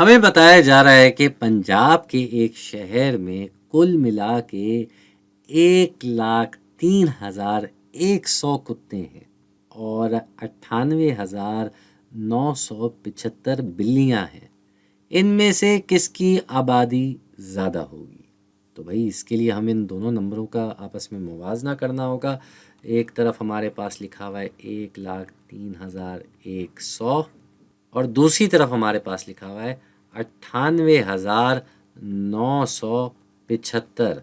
हमें बताया जा रहा है कि पंजाब के एक शहर में कुल मिला के 1,03,100 कुत्ते हैं और 98,975 बिल्लियां हैं। इनमें से किसकी आबादी ज़्यादा होगी? तो भाई इसके लिए हम इन दोनों नंबरों का आपस में मुवाजना करना होगा। एक तरफ हमारे पास लिखा हुआ है 1,03,100 और दूसरी तरफ हमारे पास लिखा हुआ है 98,975।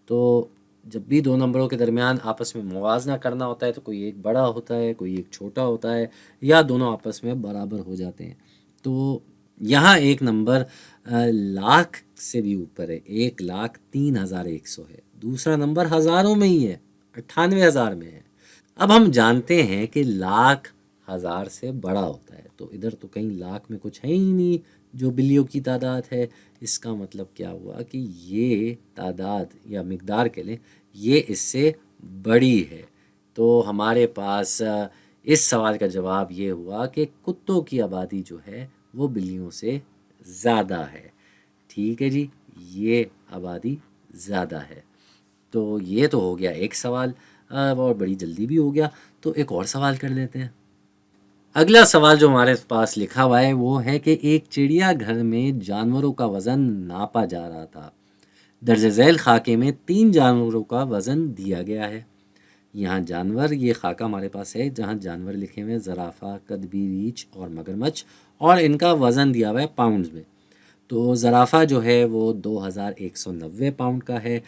तो जब भी दो नंबरों के दरमियान आपस में मुवाजना करना होता है तो कोई एक बड़ा होता है, कोई एक छोटा होता है, या दोनों आपस में बराबर हो जाते हैं। तो यहाँ एक नंबर लाख से भी ऊपर है, 1,03,100 है। दूसरा नंबर हज़ारों में ही है, 98,000 में है। अब हम जानते हैं कि लाख हज़ार से बड़ा होता है, तो इधर तो कहीं लाख में कुछ है ही नहीं जो बिल्लियों की तादाद है। इसका मतलब क्या हुआ कि ये तादाद या मिकदार के लिए ये इससे बड़ी है। तो हमारे पास इस सवाल का जवाब ये हुआ कि कुत्तों की आबादी जो है वो बिल्लियों से ज़्यादा है। ठीक है जी, ये आबादी ज़्यादा है। तो ये तो हो गया एक सवाल, और बड़ी जल्दी भी हो गया। तो एक और सवाल कर लेते हैं। अगला सवाल जो हमारे पास लिखा हुआ है वो है कि एक चिड़ियाघर में जानवरों का वज़न नापा जा रहा था। दर्ज झैल खाके में 3 जानवरों का वज़न दिया गया है। यहाँ जानवर, ये खाका हमारे पास है जहाँ जानवर लिखे हुए हैं ज़राफ़ा, कदबी, रीछ और मगरमच्छ, और इनका वज़न दिया हुआ है पाउंड्स में। तो ज़राफ़ा जो है वो 2,190 पाउंड का है,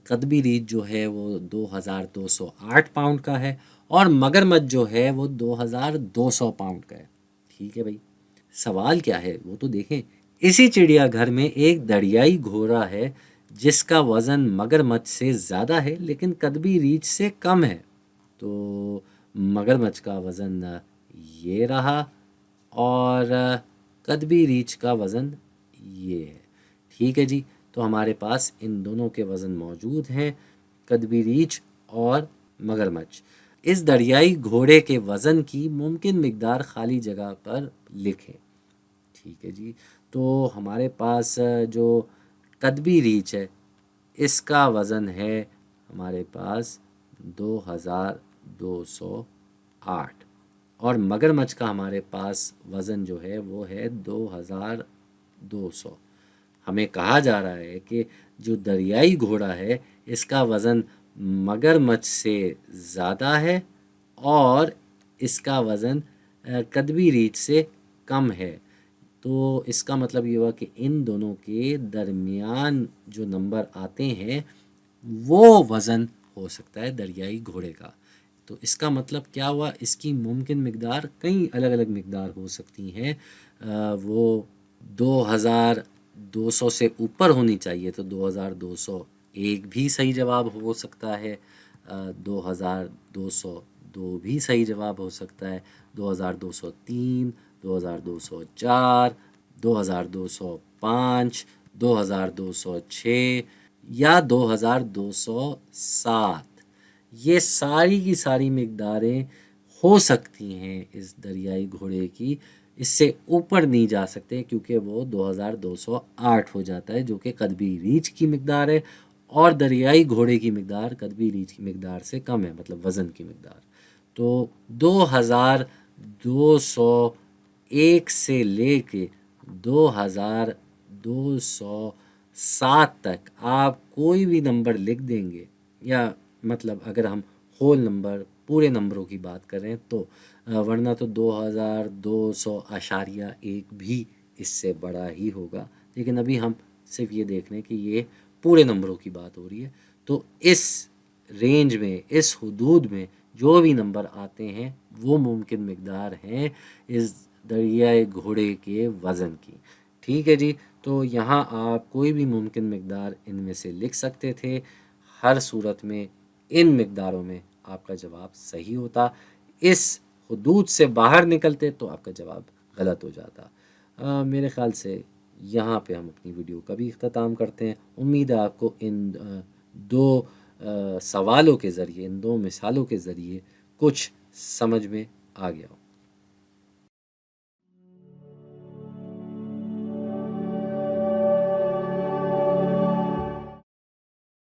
कदबी रीछ जो है वो 2,208 पाउंड का है, और मगरमच्छ जो है वो 2,200 पाउंड का है। ठीक है भाई, सवाल क्या है वो तो देखें। इसी चिड़ियाघर में एक दरियाई घोड़ा है जिसका वज़न मगरमच्छ से ज़्यादा है लेकिन कदबी रीछ से कम है। तो मगरमच्छ का वज़न ये रहा, और कदबी रीछ का वज़न ये है। ठीक है जी, तो हमारे पास इन दोनों के वज़न मौजूद हैं, कदबी रीछ और मगरमच्छ। इस दरियाई घोड़े के वज़न की मुमकिन मिकदार खाली जगह पर लिखें। ठीक है जी, तो हमारे पास जो कदबी रीछ है इसका वज़न है हमारे पास 2,208, और मगरमच्छ का हमारे पास वज़न जो है वो है 2,200। हमें कहा जा रहा है कि जो दरियाई घोड़ा है इसका वज़न मगरमच्छ से ज़्यादा है और इसका वज़न कदबी रीछ से कम है। तो इसका मतलब ये हुआ कि इन दोनों के दरमियान जो नंबर आते हैं वो वज़न हो सकता है दरियाई घोड़े का। तो इसका मतलब क्या हुआ, इसकी मुमकिन मिकदार कई अलग अलग मिकदार हो सकती हैं। वो 2,200 से ऊपर होनी चाहिए, तो 2,201 भी सही जवाब हो सकता है, 2,202 भी सही जवाब हो सकता है, 2,203, 2,204, 2,205, 2,206 या 2,207। ये सारी की सारी मिकदारें हो सकती हैं इस दरियाई घोड़े की। इससे ऊपर नहीं जा सकते क्योंकि वो 2,208 हो जाता है जो कि कदबी रीछ की मिकदार है, और दरियाई घोड़े की मिकदार कदबी रीछ की मिकदार से कम है, मतलब वज़न की मिकदार। तो 2,201 से लेके 2,207 तक आप कोई भी नंबर लिख देंगे, या मतलब अगर हम होल नंबर पूरे नंबरों की बात करें तो, वरना तो 2,200.1 भी इससे बड़ा ही होगा। लेकिन अभी हम सिर्फ ये देख रहे हैं कि ये पूरे नंबरों की बात हो रही है। तो इस रेंज में, इस हुदूद में जो भी नंबर आते हैं वो मुमकिन मिकदार हैं इस दरियाए घोड़े के वज़न की। ठीक है जी, तो यहाँ आप कोई भी मुमकिन मिकदार इनमें से लिख सकते थे। हर सूरत में इन मिकदारों में आपका जवाब सही होता। इस हुदूद से बाहर निकलते तो आपका जवाब गलत हो जाता। मेरे ख़्याल से यहाँ पे हम अपनी वीडियो का भी इख्तिताम करते हैं। उम्मीद है आपको इन दो सवालों के ज़रिए, इन दो मिसालों के ज़रिए कुछ समझ में आ गया हो।